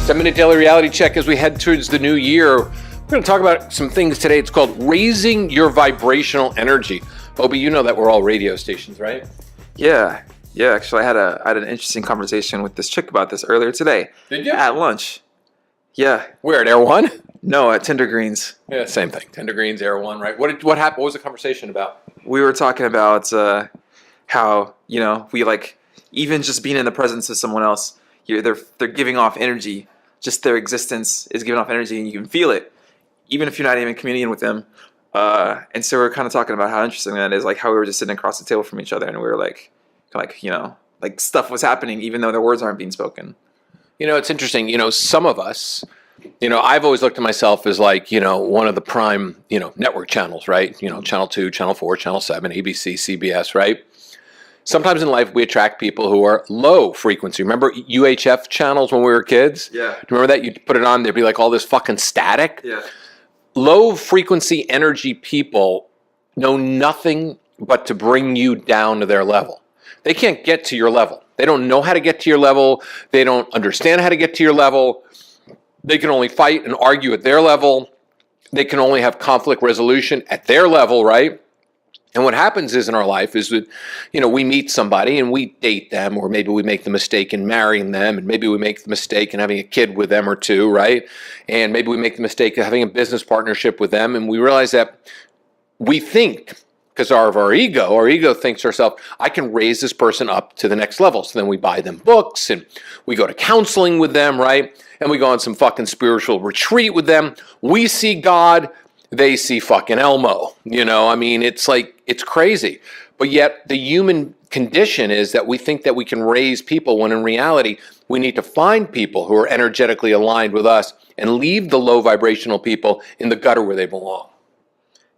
7-minute daily reality check as we head towards the new year. We're going to talk about some things today. It's called raising your vibrational energy. Obi, you know that we're all radio stations, right? Yeah. Actually, I had an interesting conversation with this chick about this earlier today. Did you? At lunch. Yeah. Where, at Air One? No, at Tender Greens. Yeah, same thing. Tender Greens, Air One, right? What happened? What was the conversation about? We were talking about how, we like, even just being in the presence of someone else, they're giving off energy. Just their existence is giving off energy, and you can feel it, even if you're not even communicating with them. And so we're kind of talking about how interesting that is, like how we were just sitting across the table from each other, and we were like stuff was happening, even though the words aren't being spoken. It's interesting. Some of us, I've always looked at myself as like, one of the prime, network channels, right? Channel 2, Channel 4, Channel 7, ABC, CBS, right? Sometimes in life we attract people who are low frequency. Remember UHF channels when we were kids? Yeah. Do you remember that? You'd put it on, there'd be like all this fucking static. Yeah. Low frequency energy people know nothing but to bring you down to their level. They can't get to your level. They don't know how to get to your level. They don't understand how to get to your level. They can only fight and argue at their level. They can only have conflict resolution at their level, right? And what happens is in our life is that, we meet somebody and we date them, or maybe we make the mistake in marrying them, and maybe we make the mistake in having a kid with them or two, right? And maybe we make the mistake of having a business partnership with them, and we realize that we think, because of our ego thinks to ourselves, I can raise this person up to the next level. So then we buy them books and we go to counseling with them, right? And we go on some fucking spiritual retreat with them. We see God, they see fucking Elmo. It's crazy. But yet the human condition is that we think that we can raise people, when in reality, we need to find people who are energetically aligned with us and leave the low vibrational people in the gutter where they belong.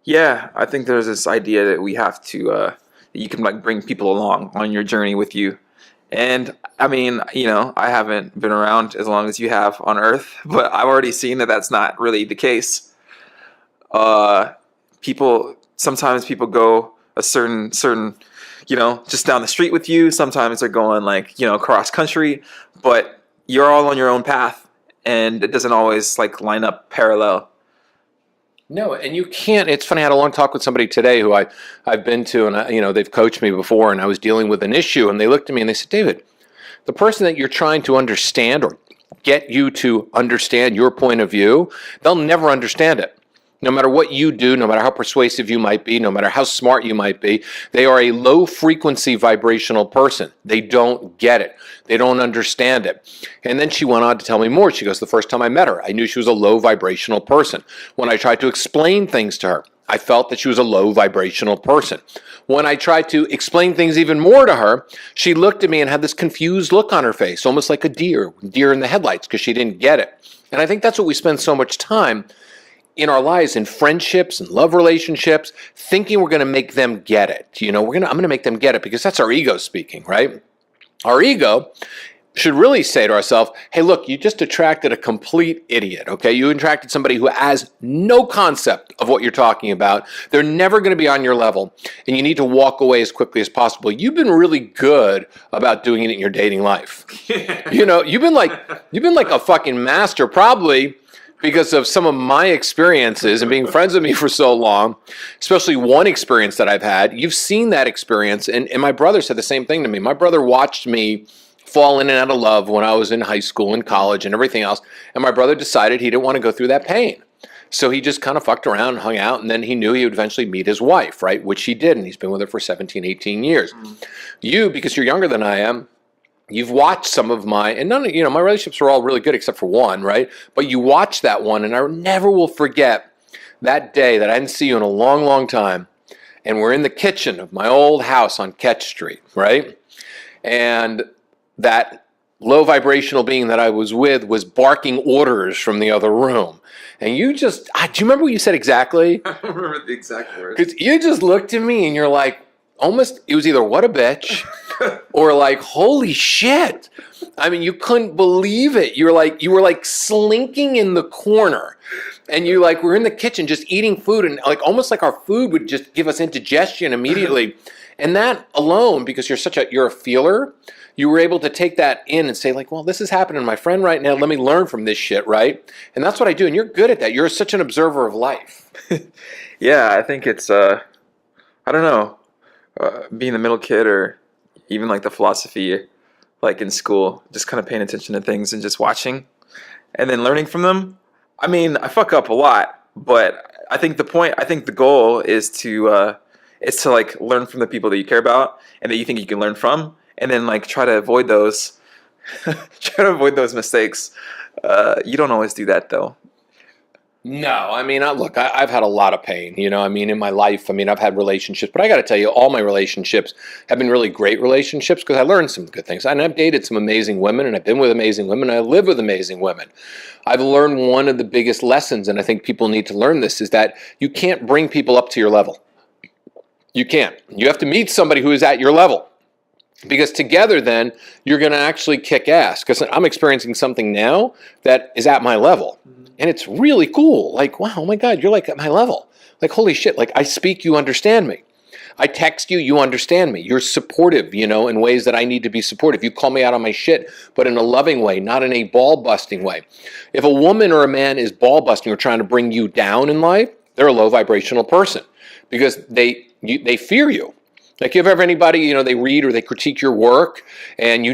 Yeah, I think there's this idea that we have to, you can like bring people along on your journey with you. And I mean, I haven't been around as long as you have on Earth, but I've already seen that that's not really the case. Sometimes people go a certain, just down the street with you. Sometimes they're going cross country, but you're all on your own path, and it doesn't always line up parallel. No, and you can't. It's funny. I had a long talk with somebody today who I've been to, and they've coached me before, and I was dealing with an issue, and they looked at me and they said, David, the person that you're trying to understand or get you to understand your point of view, they'll never understand it. No matter what you do, no matter how persuasive you might be, no matter how smart you might be, they are a low frequency vibrational person. They don't get it. They don't understand it. And then she went on to tell me more. She goes, the first time I met her, I knew she was a low vibrational person. When I tried to explain things to her, I felt that she was a low vibrational person. When I tried to explain things even more to her, she looked at me and had this confused look on her face, almost like a deer in the headlights, because she didn't get it. And I think that's what we spend so much time in our lives, in friendships and love relationships, thinking we're going to make them get it. I'm going to make them get it, because that's our ego speaking, right? Our ego should really say to ourselves, hey, look, you just attracted a complete idiot, okay? You attracted somebody who has no concept of what you're talking about. They're never going to be on your level, and you need to walk away as quickly as possible. You've been really good about doing it in your dating life. You've been like a fucking master, probably because of some of my experiences and being friends with me for so long, especially one experience that I've had. You've seen that experience, and my brother said the same thing to me. My brother watched me fall in and out of love when I was in high school and college and everything else, and my brother decided he didn't want to go through that pain. So he just kind of fucked around and hung out, and then he knew he would eventually meet his wife, right, which he did, and he's been with her for 17, 18 years. You, because you're younger than I am, you've watched some of my relationships were all really good except for one, right? But you watched that one, and I never will forget that day that I didn't see you in a long, long time, and we're in the kitchen of my old house on Ketch Street, right? And that low vibrational being that I was with was barking orders from the other room. And do you remember what you said exactly? I don't remember the exact words. Because you just looked at me and you're like, almost, it was either what a bitch or like, holy shit. I mean, you couldn't believe it. You were like slinking in the corner, and we're in the kitchen just eating food, and almost like our food would just give us indigestion immediately. And that alone, because you're a feeler, you were able to take that in and say like, well, this is happening to my friend right now. Let me learn from this shit, right? And that's what I do. And you're good at that. You're such an observer of life. Yeah, I think it's I don't know, being the middle kid or even like the philosophy, like in school, just kind of paying attention to things and just watching, and then learning from them. I mean, I fuck up a lot, but I think the goal is to like learn from the people that you care about and that you think you can learn from, and then like try to avoid those, try to avoid those mistakes. You don't always do that though. No, I mean, look, I've had a lot of pain, I mean, in my life. I mean, I've had relationships, but I got to tell you, all my relationships have been really great relationships because I learned some good things. And I've dated some amazing women, and I've been with amazing women, and I live with amazing women. I've learned one of the biggest lessons, and I think people need to learn this, is that you can't bring people up to your level. You can't. You have to meet somebody who is at your level. Because together then, you're going to actually kick ass. Because I'm experiencing something now that is at my level. And it's really cool. Like, wow, oh my God, you're like at my level. Like, holy shit, like I speak, you understand me. I text you, you understand me. You're supportive, in ways that I need to be supportive. You call me out on my shit, but in a loving way, not in a ball-busting way. If a woman or a man is ball-busting or trying to bring you down in life, they're a low-vibrational person. Because they fear you. Like, you have anybody, they read or they critique your work, and you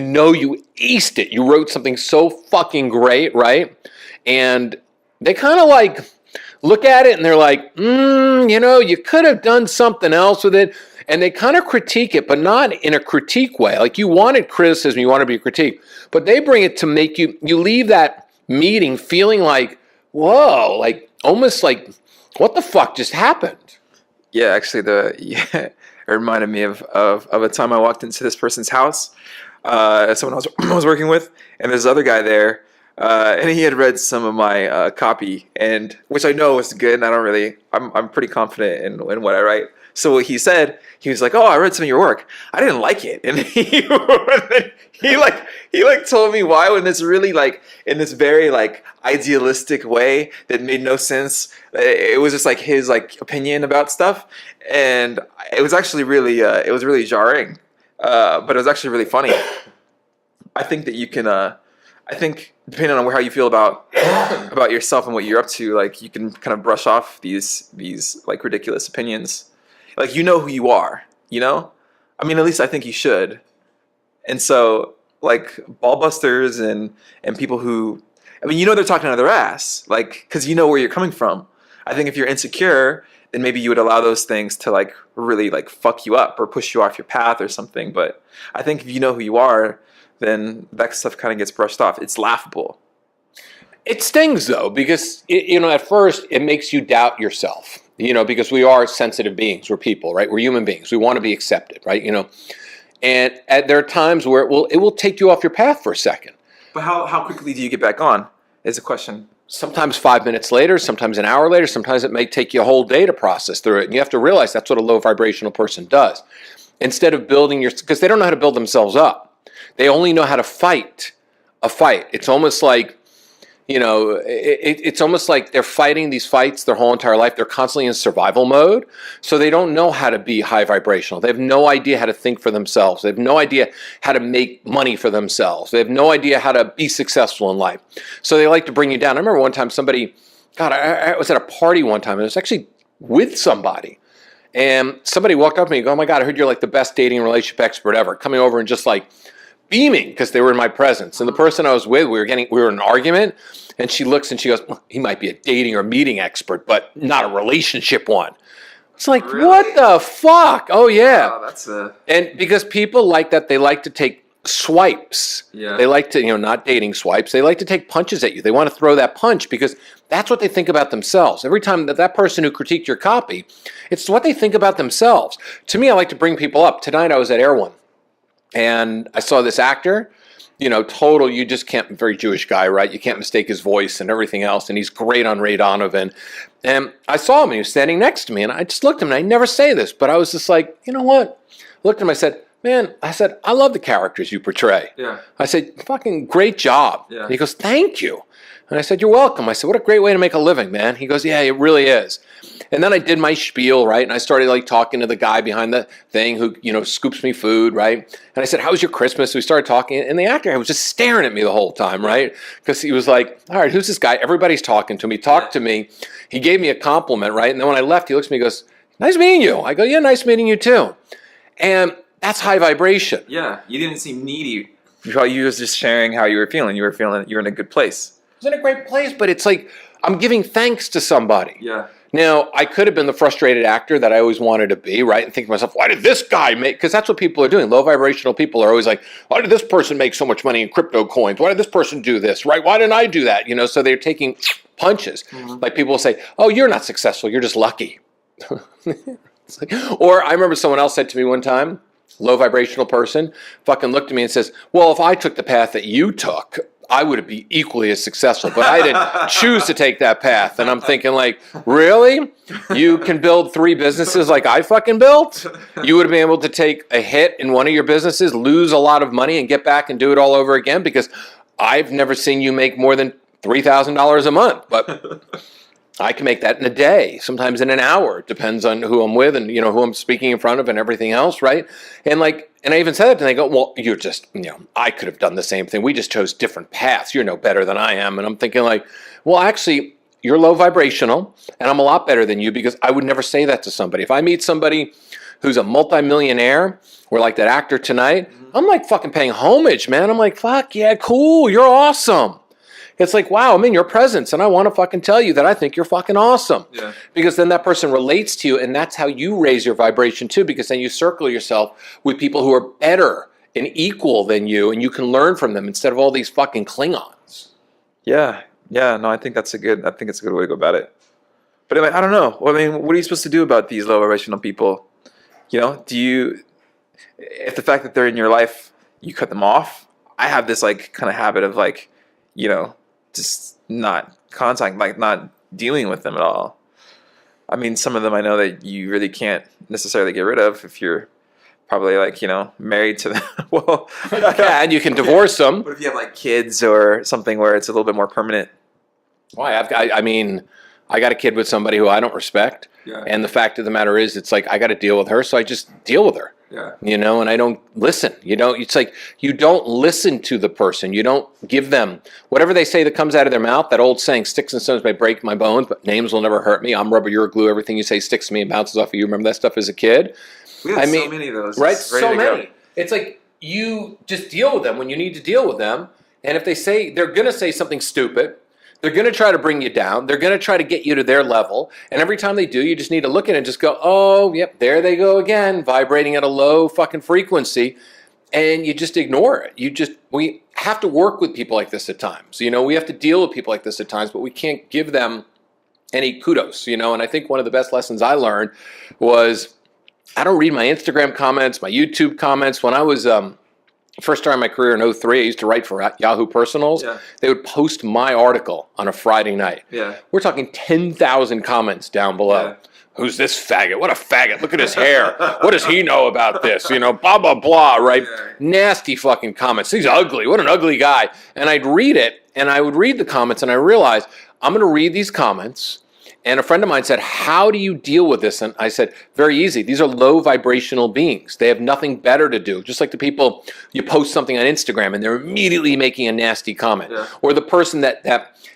aced it. You wrote something so fucking great, right? And they kind of like look at it and they're like, you could have done something else with it. And they kind of critique it, but not in a critique way. Like, you wanted criticism, you want to be a critique. But they bring it to make you leave that meeting feeling like, whoa, like almost like, what the fuck just happened? Yeah, actually, it reminded me of a time I walked into this person's house, someone I was working with, and there's this other guy there, and he had read some of my copy, and which I know was good, and I'm pretty confident in what I write. So what he said, he was like, "Oh, I read some of your work. I didn't like it," and he told me why, when it's really like in this very like idealistic way that made no sense. It was just like his like opinion about stuff, and it was actually really jarring, but it was actually really funny. I think that you can. I think depending on how you feel about yourself and what you're up to, like you can kind of brush off these like ridiculous opinions. Like, who you are, I mean, at least I think you should. And so like ball busters and people who, I mean, they're talking out of their ass, like, because where you're coming from. I think if you're insecure, then maybe you would allow those things to like really like fuck you up or push you off your path or something. But I think if you know who you are, then that stuff kind of gets brushed off. It's laughable. It stings though, because at first it makes you doubt yourself. Because we are sensitive beings. We're people, right? We're human beings. We want to be accepted, right? And there are times where it will take you off your path for a second. But how quickly do you get back on is a question. Sometimes 5 minutes later, sometimes an hour later, sometimes it may take you a whole day to process through it. And you have to realize that's what a low vibrational person does. Instead of building because they don't know how to build themselves up. They only know how to fight a fight. It's almost like, it's almost like they're fighting these fights their whole entire life. They're constantly in survival mode. So they don't know how to be high vibrational. They have no idea how to think for themselves. They have no idea how to make money for themselves. They have no idea how to be successful in life. So they like to bring you down. I remember one time I was at a party one time, and I was actually with somebody. And somebody walked up to me and go, "Oh my God, I heard you're like the best dating and relationship expert ever." Coming over and just like beaming because they were in my presence. And the person I was with, we were in an argument, and she looks and she goes, "Well, he might be a dating or meeting expert, but not a relationship one." It's like, really? What the fuck? Oh yeah. Wow, and because people like that, they like to take swipes. Yeah. They like to, not dating swipes. They like to take punches at you. They want to throw that punch because that's what they think about themselves. Every time that person who critiqued your copy, it's what they think about themselves. To me, I like to bring people up. Tonight I was at Air One, and I saw this actor, total, you just can't, very Jewish guy, right? You can't mistake his voice and everything else, and he's great on Ray Donovan. And I saw him, he was standing next to me, and I just looked at him, and I never say this, but I was just like, you know what? I looked at him, I said, "Man," I said, "I love the characters you portray." Yeah. I said, "Fucking great job." Yeah. And he goes, "Thank you." And I said, you're welcome. I said, what a great way to make a living, man. He goes, yeah, it really is. And then I did my spiel, right? And I started like talking to the guy behind the thing who, scoops me food, right? And I said, how was your Christmas? So we started talking, and the actor was just staring at me the whole time, right? Because he was like, all right, who's this guy? Everybody's talking to me. Talk to me. He gave me a compliment, right? And then when I left, he looks at me and goes, nice meeting you. I go, yeah, nice meeting you too. And that's high vibration. Yeah, you didn't seem needy. You was just sharing how you were feeling. You were feeling you're in a good place. I was in a great place, but it's like I'm giving thanks to somebody. Yeah. Now, I could have been the frustrated actor that I always wanted to be, right? And think to myself, why did this guy make... Because that's what people are doing. Low vibrational people are always like, why did this person make so much money in crypto coins? Why did this person do this, right? Why didn't I do that? So they're taking punches. Mm-hmm. Like people will say, oh, you're not successful. You're just lucky. It's like, or I remember someone else said to me one time, low vibrational person, fucking looked at me and says, well, if I took the path that you took, I would be equally as successful, but I didn't choose to take that path. And I'm thinking like, really? You can build 3 businesses like I fucking built? You would have been able to take a hit in one of your businesses, lose a lot of money and get back and do it all over again? Because I've never seen you make more than $3,000 a month, but I can make that in a day, sometimes in an hour. It depends on who I'm with and, who I'm speaking in front of and everything else, right? And I even said that and they go, well, you're just, I could have done the same thing. We just chose different paths. You're no better than I am. And I'm thinking like, well, actually, you're low vibrational and I'm a lot better than you because I would never say that to somebody. If I meet somebody who's a multimillionaire or like that actor tonight, I'm like fucking paying homage, man. I'm like, fuck yeah, cool. You're awesome. It's like, wow, I'm in your presence, and I want to fucking tell you that I think you're fucking awesome. Yeah. Because then that person relates to you, and that's how you raise your vibration too, because then you circle yourself with people who are better and equal than you, and you can learn from them instead of all these fucking Klingons. Yeah. No, I think it's a good way to go about it. But anyway, I don't know. What are you supposed to do about these low vibrational people? If the fact that they're in your life, you cut them off? I have this like kind of habit of like, just not contact, like not dealing with them at all. I mean, some of them I know that you really can't necessarily get rid of if you're probably like, married to them. Well, yeah, and you can divorce them. But if you have like kids or something where it's a little bit more permanent. Why? I got a kid with somebody who I don't respect. Yeah. And the fact of the matter is, it's like, I got to deal with her. So I just deal with her. Yeah. And I don't listen. It's like you don't listen to the person. You don't give them whatever they say that comes out of their mouth. That old saying, sticks and stones may break my bones, but names will never hurt me. I'm rubber, you're glue. Everything you say sticks to me and bounces off of you. Remember that stuff as a kid? We had so many of those. Right? So many. It's like you just deal with them when you need to deal with them. And if they're going to say something stupid, they're going to try to bring you down. They're going to try to get you to their level. And every time they do, you just need to look at it and just go, oh, yep, there they go again, vibrating at a low fucking frequency. And you just ignore it. We have to work with people like this at times. We have to deal with people like this at times, but we can't give them any kudos, And I think one of the best lessons I learned was I don't read my Instagram comments, my YouTube comments. When I was... first time in my career in 2003, I used to write for Yahoo Personals. Yeah. They would post my article on a Friday night. Yeah. We're talking 10,000 comments down below. Yeah. Who's this faggot? What a faggot. Look at his hair. What does he know about this? Blah, blah, blah, right? Yeah. Nasty fucking comments. He's ugly. What an ugly guy. And I'd read it, and I would read the comments, and I realized I'm going to read these comments. And a friend of mine said, how do you deal with this? And I said, very easy. These are low vibrational beings. They have nothing better to do. Just like the people, you post something on Instagram and they're immediately making a nasty comment. Yeah. Or the person that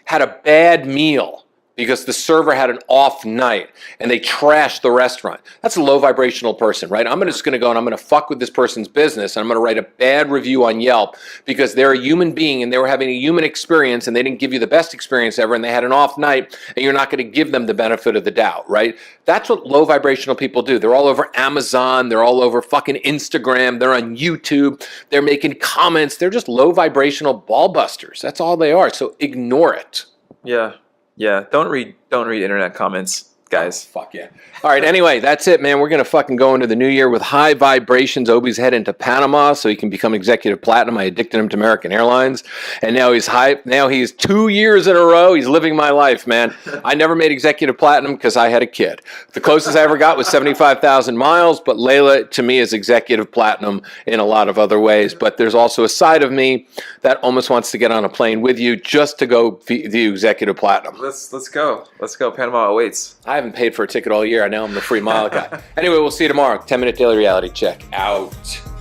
had a bad meal because the server had an off night and they trashed the restaurant. That's a low vibrational person, right? I'm just going to go and I'm going to fuck with this person's business and I'm going to write a bad review on Yelp because they're a human being and they were having a human experience and they didn't give you the best experience ever and they had an off night and you're not going to give them the benefit of the doubt, right? That's what low vibrational people do. They're all over Amazon. They're all over fucking Instagram. They're on YouTube. They're making comments. They're just low vibrational ball busters. That's all they are. So ignore it. Yeah. Yeah, don't read internet comments. guys. Fuck yeah. All right, anyway, that's it, man. We're going to fucking go into the new year with high vibrations. Obi's heading to Panama so he can become executive platinum. I addicted him to American Airlines. And now he's 2 years in a row. He's living my life, man. I never made executive platinum because I had a kid. The closest I ever got was 75,000 miles, but Layla, to me, is executive platinum in a lot of other ways. But there's also a side of me that almost wants to get on a plane with you just to go view executive platinum. Let's go. Let's go. Panama awaits. I haven't paid for a ticket all year. I know I'm the free mile guy. Anyway, we'll see you tomorrow. 10-minute daily reality check. Out.